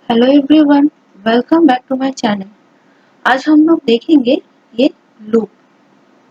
Hello everyone, welcome back to my channel. आज हम लोग देखेंगे ये लूप।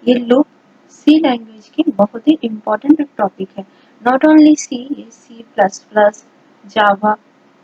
ये लूप सी लैंग्वेज की बहुत ही इम्पोर्टेंट टॉपिक है। नॉट ओनली सी, ये सी प्लस प्लस, जावा,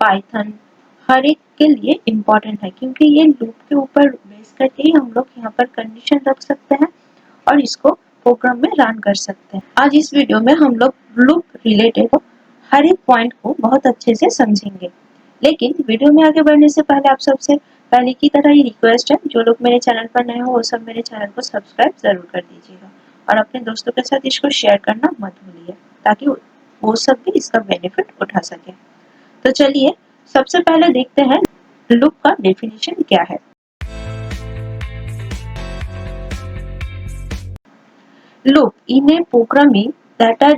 पाइथन हर एक के लिए इम्पोर्टेंट है, क्योंकि ये लूप के ऊपर बेस करके ही हम लोग यहाँ पर कंडीशन रख सकते हैं और इसको प्रोग्राम में रन कर सकते हैं। आज इस वीडियो में हम लोग लूप रिलेटेड हर एक पॉइंट को बहुत अच्छे से समझेंगे। लेकिन वीडियो में आगे बढ़ने से पहले आप सबसे पहले की तरह ही रिक्वेस्ट है, जो लोग मेरे चैनल पर नए हो वो सब मेरे चैनल को सब्सक्राइब जरूर कर दीजिएगा और अपने दोस्तों के साथ इसको शेयर करना मत भूलिए, ताकि वो सब भी इसका बेनिफिट उठा सके। तो चलिए सबसे पहले देखते हैं लूप का डेफिनेशन क्या है। Loop in a programming that are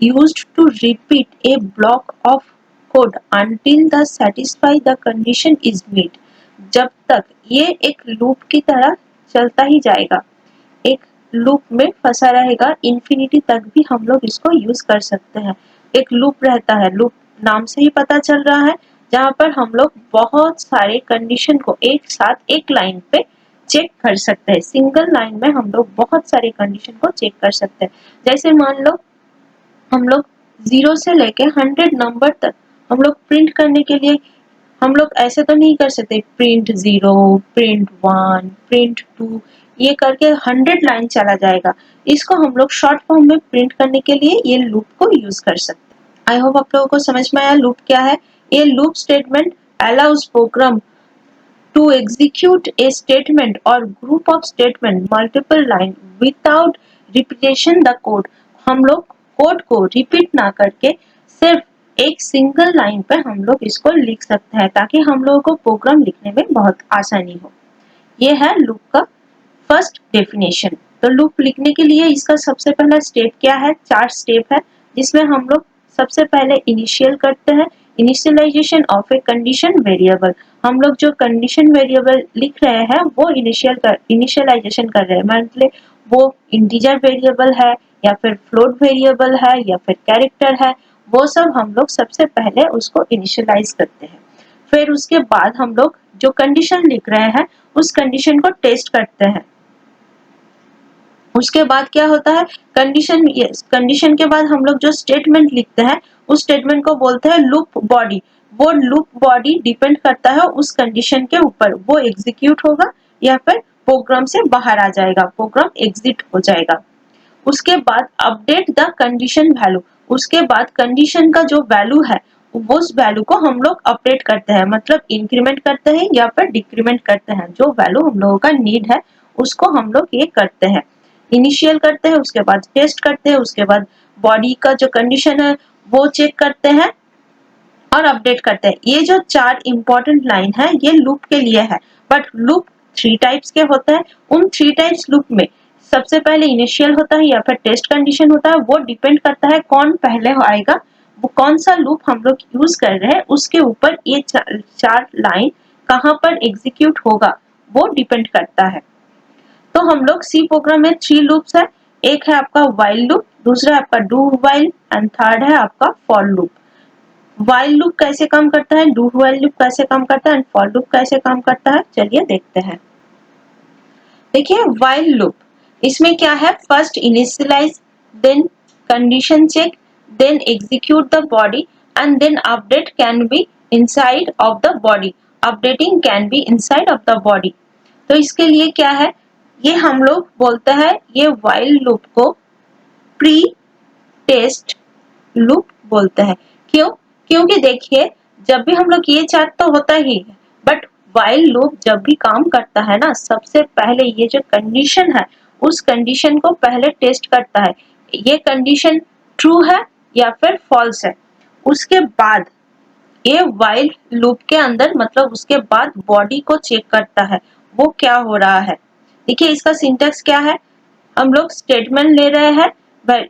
used to repeat a block of code until the satisfy the condition is met। जब तक ये एक लूप की तरह चलता ही जाएगा, एक लूप में फंसा रहेगा, इंफिनिटी तक भी हम लोग इसको यूज कर सकते हैं। एक लूप रहता है, लूप नाम से ही पता चल रहा है, जहाँ पर हम लोग बहुत सारे कंडीशन को एक साथ एक लाइन पे चेक कर सकते हैं। सिंगल लाइन में हम लोग बहुत सारे कंडीशन को चेक कर सकते हैं। जैसे मान लो हम लोग 0 से लेके 100 नंबर तक हम लोग प्रिंट करने के लिए हम लोग ऐसे तो नहीं कर सकते, प्रिंट 0, प्रिंट 1, प्रिंट 2, ये करके 100 लाइन चला जाएगा। इसको हम लोग शॉर्ट फॉर्म में प्रिंट करने के लिए ये लूप को यूज कर सकते हैं। आई होप आप लोगों को समझ में आया लूप क्या है। ये loop statement allows program to execute a statement or group of statement multiple line without repetition the code। हम लोग कोड को रिपीट ना करके सिर्फ एक सिंगल लाइन पे हम लोग इसको लिख सकते हैं, ताकि हम लोगों को प्रोग्राम लिखने में बहुत आसानी हो। ये है लूप का फर्स्ट डेफिनेशन। तो लूप लिखने के लिए इसका सबसे पहला स्टेप क्या है? 4 स्टेप है, जिसमें हम लोग सबसे पहले इनिशियल करते हैं, initialisation of a condition variable. हम लोग जो कंडीशन वेरिएबल लिख रहे हैं वो इनिशियलाइजेशन कर रहे हैं, मतलब वो इंटीजर वेरिएबल है या फिर फ्लोट वेरिएबल है या फिर कैरेक्टर है, वो सब हम लोग सबसे पहले उसको इनिशियलाइज करते हैं। फिर उसके बाद हम लोग जो कंडीशन लिख रहे हैं उस कंडीशन को टेस्ट करते हैं। उसके बाद क्या होता है, कंडीशन के बाद हम लोग जो स्टेटमेंट लिखते हैं उस स्टेटमेंट को बोलते हैं लूप बॉडी। वो लूप बॉडी डिपेंड करता है उस कंडीशन के ऊपर, वो एग्जीक्यूट होगा या फिर प्रोग्राम से बाहर आ जाएगा, प्रोग्राम एग्जिट हो जाएगा। उसके बाद अपडेट द कंडीशन वैल्यू। उसके बाद कंडीशन का जो वैल्यू है उस वैल्यू को हम लोग अपडेट करते हैं, मतलब इंक्रीमेंट करते हैं या फिर डिक्रीमेंट करते हैं। जो वैल्यू हम लोगों का नीड है उसको हम लोग ये करते हैं, इनिशियल करते हैं, उसके बाद टेस्ट करते हैं, उसके बाद बॉडी का जो कंडीशन है वो चेक करते हैं और अपडेट करते हैं। ये जो 4 इंपॉर्टेंट लाइन है ये लूप के लिए है। बट लूप 3 टाइप्स के होते हैं। उन 3 टाइप्स लूप में सबसे पहले इनिशियल होता है या फिर टेस्ट कंडीशन होता है, वो डिपेंड करता है कौन पहले आएगा, वो कौन सा लूप हम लोग यूज कर रहे हैं उसके ऊपर ये 4 लाइन कहाँ पर एग्जीक्यूट होगा वो डिपेंड करता है। तो हम लोग सी प्रोग्राम में 3 लूप्स है। एक है आपका व्हाइल लूप, दूसरा है आपका डू व्हाइल एंड थर्ड है आपका फॉर लूप। व्हाइल लूप कैसे काम करता है, डू व्हाइल लूप कैसे काम करता है एंड फॉर लूप कैसे काम करता है, चलिए देखते हैं। देखिए व्हाइल लूप, इसमें क्या है, first initialise, then condition check, then execute the body and then update can be inside of the body, updating can be inside of the body. तो इसके लिए क्या है, ये हम लोग बोलते हैं ये व्हाइल लूप को प्री टेस्ट लूप बोलते हैं। क्यों? क्योंकि देखिए जब भी हम लोग ये चार्ट तो होता ही है, बट व्हाइल लूप जब भी काम करता है ना, सबसे पहले ये जो कंडीशन है उस कंडीशन को पहले टेस्ट करता है, ये कंडीशन ट्रू है या फिर फॉल्स है। उसके बाद ये व्हाइल लूप के अंदर, मतलब उसके बाद बॉडी को चेक करता है वो क्या हो रहा है। देखिए इसका सिंटेक्स क्या है, हम लोग स्टेटमेंट ले रहे हैं,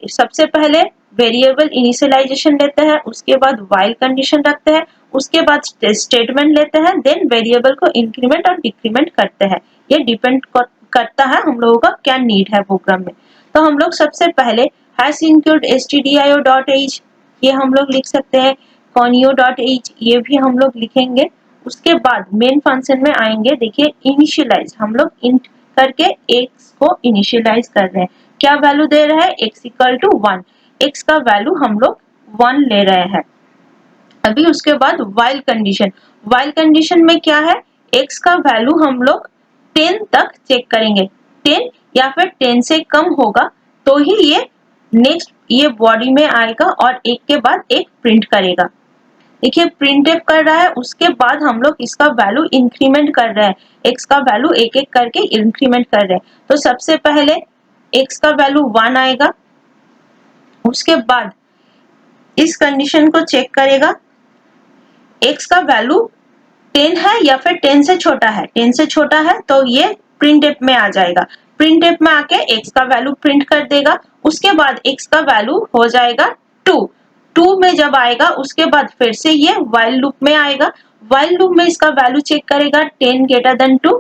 सबसे पहले वेरिएबल इनिशियलाइजेशन लेते हैं, उसके बाद व्हाइल कंडीशन रखते हैं, उसके बाद स्टेटमेंट लेते हैं, देन वेरिएबल को इंक्रीमेंट और डिक्रीमेंट करते हैं। ये डिपेंड करता है हम लोगों का क्या नीड है प्रोग्राम में। तो हम लोग सबसे पहले हैश इंक्लूड stdio.h ये हम लोग लिख सकते हैं, conio.h ये भी हम लोग लिखेंगे, उसके बाद मेन फंक्शन में आएंगे। देखिए इनिशियलाइज, हम लोग इंट करके x को इनिशियलाइज कर रहे हैं। क्या वैल्यू दे रहा है? x इक्वल टू 1, x का वैल्यू हम लोग 1 ले रहे हैं। अभी उसके बाद व्हाइल कंडीशन, व्हाइल कंडीशन में क्या है? x का वैल्यू हम लोग 10 तक चेक करेंगे, 10 या फिर 10 से कम होगा तो ही ये नेक्स्ट ये बॉडी में आएगा और एक के बाद एक प्रिंट करेगा। देखिए प्रिंटफ कर रहा है, उसके बाद हम लोग इसका वैल्यू इंक्रीमेंट कर रहे हैं, x का वैल्यू एक एक करके इंक्रीमेंट कर रहे हैं। तो सबसे पहले x का वैल्यू 1 आएगा, उसके बाद इस कंडीशन को चेक करेगा, x का वैल्यू 10 है या फिर 10 से छोटा है, 10 से छोटा है तो ये प्रिंटफ में आ जाएगा, प्रिंटफ में आके x का वैल्यू प्रिंट कर देगा। उसके बाद x का वैल्यू हो जाएगा 2, 2 में जब आएगा उसके बाद फिर से ये व्हाइल लूप में आएगा, व्हाइल लूप में इसका वैल्यू चेक करेगा 10 ग्रेटर देन 2,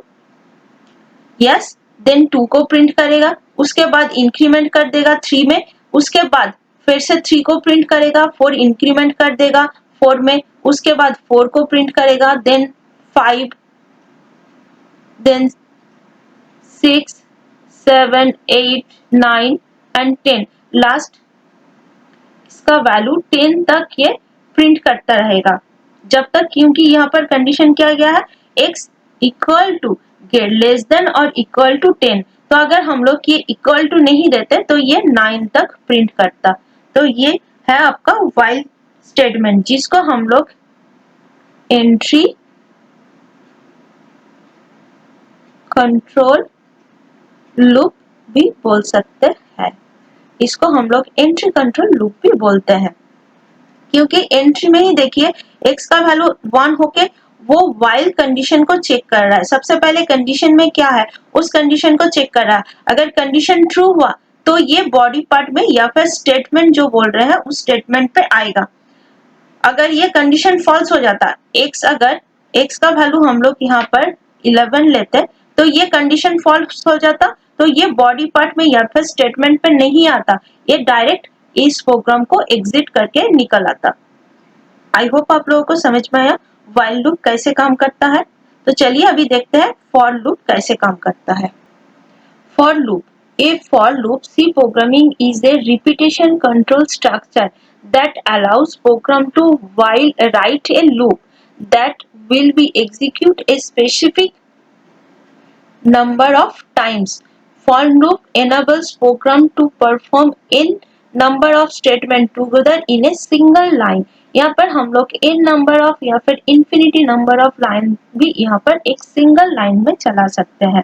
यस, देन 2 को प्रिंट करेगा। उसके बाद इंक्रीमेंट कर देगा 3 में, उसके बाद फिर से 3 को प्रिंट करेगा, 4 इंक्रीमेंट कर देगा 4 में, उसके बाद 4 को प्रिंट करेगा, देन 5, देन 6, 7, 8, 9 एंड 10, लास्ट इसका वैल्यू 10 तक ये प्रिंट करता रहेगा जब तक, क्योंकि यहाँ पर कंडीशन क्या गया है, x equal to less than और इक्वल टू 10, तो अगर हम लोग ये इक्वल टू नहीं देते तो ये 9 तक प्रिंट करता। तो ये है आपका व्हाइल स्टेटमेंट, जिसको हम लोग एंट्री कंट्रोल लूप भी बोल सकते हैं, इसको हम लोग एंट्री कंट्रोल लूप भी बोलते हैं, क्योंकि एंट्री में ही देखिए x का वैल्यू 1 होके वो व्हाइल कंडीशन को चेक कर रहा है। सबसे पहले कंडीशन में क्या है उस कंडीशन को चेक कर रहा है, अगर कंडीशन ट्रू हुआ तो ये बॉडी पार्ट में या फिर स्टेटमेंट जो बोल रहे हैं उस स्टेटमेंट पे आएगा। अगर ये कंडीशन फॉल्स हो जाता, अगर x का वैल्यू हम लोग यहाँ पर 11 लेते तो ये कंडीशन फॉल्स हो जाता, तो ये बॉडी पार्ट में या फिर स्टेटमेंट पे नहीं आता, ये डायरेक्ट इस प्रोग्राम को एग्जिट करके निकल आता। आई होप आप लोगों को समझ में आया व्हाइल लूप कैसे काम करता है। तो चलिए अभी देखते हैं फॉर लूप कैसे काम करता है। For loop, a for loop C programming is a repetition control structure that allows program to write a loop that will be execute a specific number of times. For loop enables program to perform n number of statement together in a single line. यहाँ पर हम लोग n number of या फिर infinity number of line भी यहाँ पर एक single line में चला सकते हैं।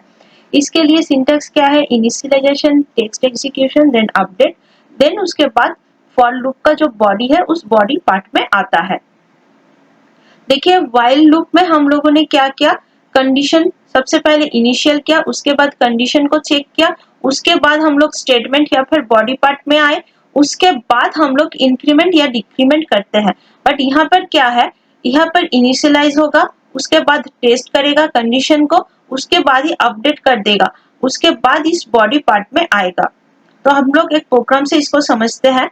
इसके लिए सिंटैक्स क्या है, initialisation, text execution, then update, then उसके बाद फॉर लूप का जो बॉडी है उस बॉडी पार्ट में आता है। देखिए व्हाइल लूप में हम लोगों ने क्या किया, कंडीशन सबसे पहले इनिशियल किया, उसके बाद कंडीशन को चेक किया, उसके बाद हम लोग स्टेटमेंट या फिर बॉडी पार्ट में आए, उसके बाद हम लोग इंक्रीमेंट या डिक्रीमेंट करते हैं। बट यहाँ पर क्या है, यहाँ पर इनिशियलाइज होगा, उसके बाद टेस्ट करेगा कंडीशन को, उसके बाद ही अपडेट कर देगा, उसके बाद इस बॉडी पार्ट में आएगा। तो हम लोग एक प्रोग्राम से इसको समझते हैं।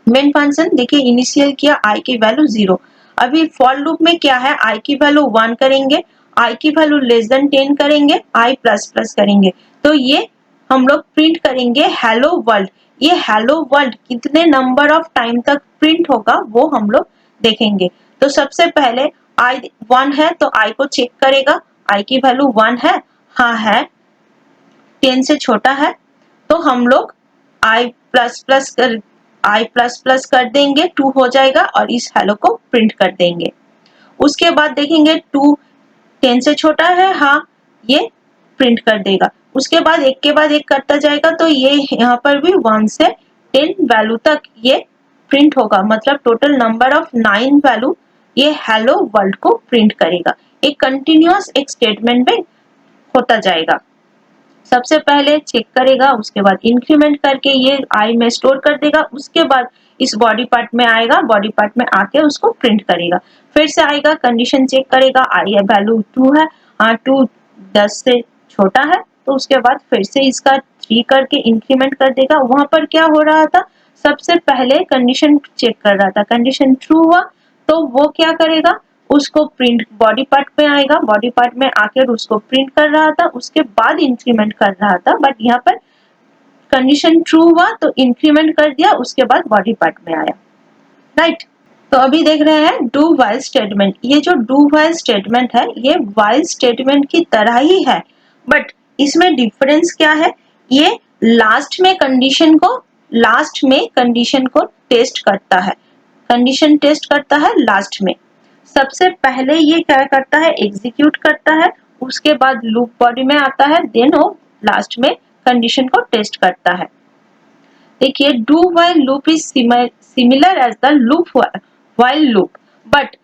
मेन फंक्शन देखिए इनिशियल किया i की वैल्यू 0, अभी फॉर लूप में क्या है, i की वैल्यू 1 करेंगे, i की वैल्यू लेस देन 10 करेंगे, i प्लस प्लस करेंगे, तो ये हम लोग प्रिंट करेंगे हेलो वर्ल्ड। ये हेलो वर्ल्ड कितने नंबर ऑफ टाइम तक प्रिंट होगा वो हम लोग देखेंगे। तो सबसे पहले i 1 है तो i को चेक करेगा, i की वैल्यू 1 है, हाँ है, 10 से छोटा है, तो हम लोग i प्लस प्लस कर देंगे, 2 हो जाएगा और इस हेलो को प्रिंट कर देंगे। उसके बाद देखेंगे 2 10 से छोटा है, हाँ, ये प्रिंट कर देगा। उसके बाद एक के बाद एक करता जाएगा, तो ये यहाँ पर भी 1 से 10 वैल्यू तक ये प्रिंट होगा, मतलब टोटल नंबर ऑफ 9 वैल्यू ये हेलो वर्ल्ड को प्रिंट करेगा। एक कंटिन्यूअस एक स्टेटमेंट में होता जाएगा, सबसे पहले चेक करेगा, उसके बाद इंक्रीमेंट करके ये i में स्टोर कर देगा, उसके बाद इस बॉडी पार्ट में आएगा, बॉडी पार्ट में आके उसको प्रिंट करेगा, फिर से आएगा, कंडीशन चेक करेगा, i वैल्यू 2 है, हाँ 2 10 से छोटा है, तो उसके बाद फिर से इसका 3 करके इंक्रीमेंट कर देगा। वहां पर क्या हो रहा था, सबसे पहले कंडीशन चेक कर रहा था, कंडीशन ट्रू हुआ तो वो क्या करेगा, उसको प्रिंट बॉडी पार्ट में आएगा, बॉडी पार्ट में आकर उसको प्रिंट कर रहा था, उसके बाद इंक्रीमेंट कर रहा था, बट यहाँ पर कंडीशन ट्रू हुआ तो इंक्रीमेंट कर दिया, उसके बाद बॉडी पार्ट में आया, राइट। तो अभी देख रहे हैं डू व्हाइल स्टेटमेंट। ये जो डू व्हाइल स्टेटमेंट है ये व्हाइल स्टेटमेंट की तरह ही है, बट इसमें डिफरेंस क्या है, ये लास्ट में कंडीशन को टेस्ट करता है, कंडीशन टेस्ट करता है लास्ट में। सबसे पहले ये क्या करता है, एग्जीक्यूट करता है, उसके बाद लूप बॉडी में आता है, देन वो लास्ट में कंडीशन को टेस्ट करता है। देखिए do while loop is similar as the loop while loop, but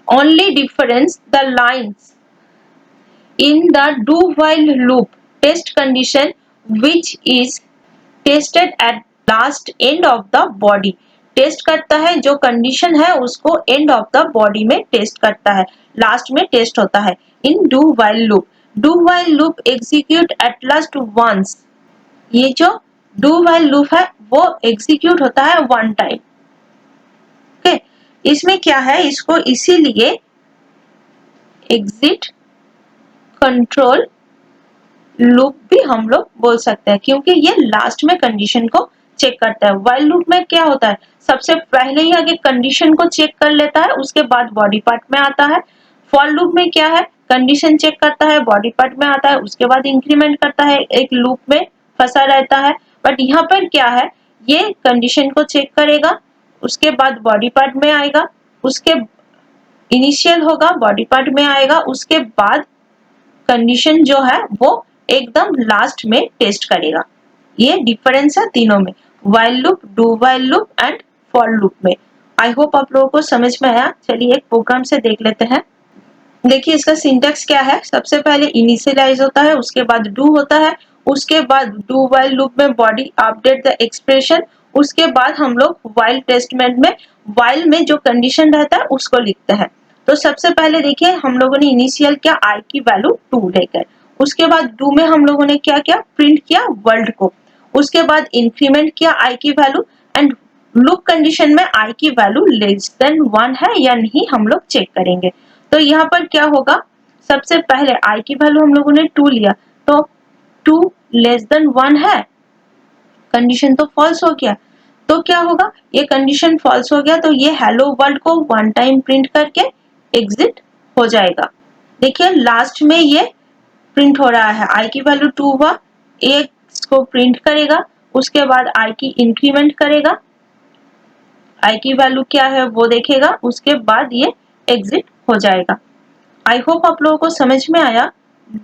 only difference the lines in the do while loop test condition which is tested at last end of the body। Test करता है जो condition है उसको end of the body में test करता है, last में test होता है। In do while loop execute at last once, ये जो डू व्हाइल लूप है वो एग्जीक्यूट होता है वन टाइम। ओके, इसमें क्या है, इसको इसीलिए एग्जिट कंट्रोल लूप भी हम लोग बोल सकते हैं, क्योंकि ये लास्ट में कंडीशन को चेक करता है। व्हाइल लूप में क्या होता है, सबसे पहले ही आगे कंडीशन को चेक कर लेता है, उसके बाद बॉडी पार्ट में आता है। फॉर लूप में क्या है, कंडीशन चेक करता है, बॉडी पार्ट में आता है, उसके बाद इंक्रीमेंट करता है, एक लूप में फंसा रहता है। बट यहाँ पर क्या है, ये कंडीशन को चेक करेगा, उसके बाद बॉडी पार्ट में आएगा, उसके इनिशियल होगा, बॉडी पार्ट में आएगा, उसके बाद कंडीशन जो है वो एकदम लास्ट में टेस्ट करेगा। ये डिफरेंस है तीनों में, while loop, do while loop and for loop में। आई होप आप लोगों को समझ में आया। चलिए एक प्रोग्राम से देख लेते हैं। देखिए इसका सिंटैक्स क्या है, सबसे पहले इनिशियलाइज होता है, उसके बाद डू होता है, उसके बाद डू व्हाइल लूप में बॉडी अपडेट द एक्सप्रेशन, उसके बाद हम लोग व्हाइल टेस्टमेंट में व्हाइल में जो कंडीशन रहता है उसको लिखते हैं। तो सबसे पहले देखिए हम लोगों ने इनिशियल किया आई की वैल्यू 2 लेकर, उसके बाद डू में हम लोगों ने क्या किया, प्रिंट किया वर्ल्ड को, उसके बाद इंक्रीमेंट किया आई की वैल्यू, एंड लूप कंडीशन में आई की वैल्यू लेस देन 1 है या नहीं हम लोग चेक करेंगे। तो यहाँ पर क्या होगा, सबसे पहले आई की वैल्यू हम लोगों ने 2 लिया, तो 2 लेस देन 1 है, कंडीशन तो फॉल्स हो गया। तो क्या होगा, ये कंडीशन फॉल्स हो गया तो ये हेलो वर्ल्ड को वन टाइम प्रिंट करके एग्जिट हो जाएगा। देखिए लास्ट में ये प्रिंट हो रहा है, आई की वैल्यू 2 हुआ, एक को प्रिंट करेगा, उसके बाद आई की इंक्रीमेंट करेगा, आई की वैल्यू क्या है वो देखेगा, उसके बाद ये एग्जिट हो जाएगा। आई होप आप लोगों को समझ में आया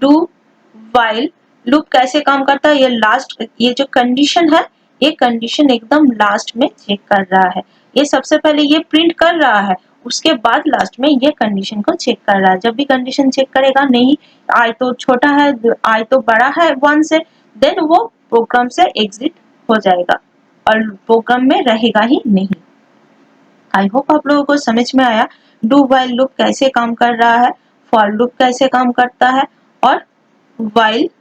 डू व्हाइल लूप कैसे काम करता है। ये लास्ट, ये जो कंडीशन है ये कंडीशन एकदम लास्ट में चेक कर रहा है, ये सबसे पहले ये प्रिंट कर रहा है, उसके बाद लास्ट में ये कंडीशन को चेक कर रहा है। जब भी कंडीशन चेक करेगा नहीं आई तो छोटा है, आई तो बड़ा है 1 से, देन वो प्रोग्राम से एग्जिट हो जाएगा और प्रोग्राम में रहेगा ही नहीं। आई होप आप लोगों को समझ में आया डू व्हाइल लूप कैसे काम कर रहा है, फॉर लूप कैसे काम करता है और व्हाइल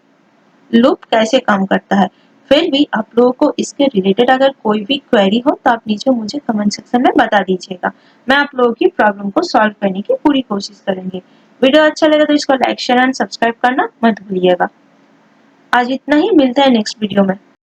लूप कैसे काम करता है। फिर भी आप लोगों को इसके रिलेटेड अगर कोई भी क्वेरी हो तो आप नीचे मुझे कमेंट सेक्शन में बता दीजिएगा, मैं आप लोगों की प्रॉब्लम को सॉल्व करने की पूरी कोशिश करूंगी। वीडियो अच्छा लगे तो इसको लाइक शेयर एंड सब्सक्राइब करना मत भूलिएगा। आज इतना ही, मिलता है नेक्स्ट वीडियो में।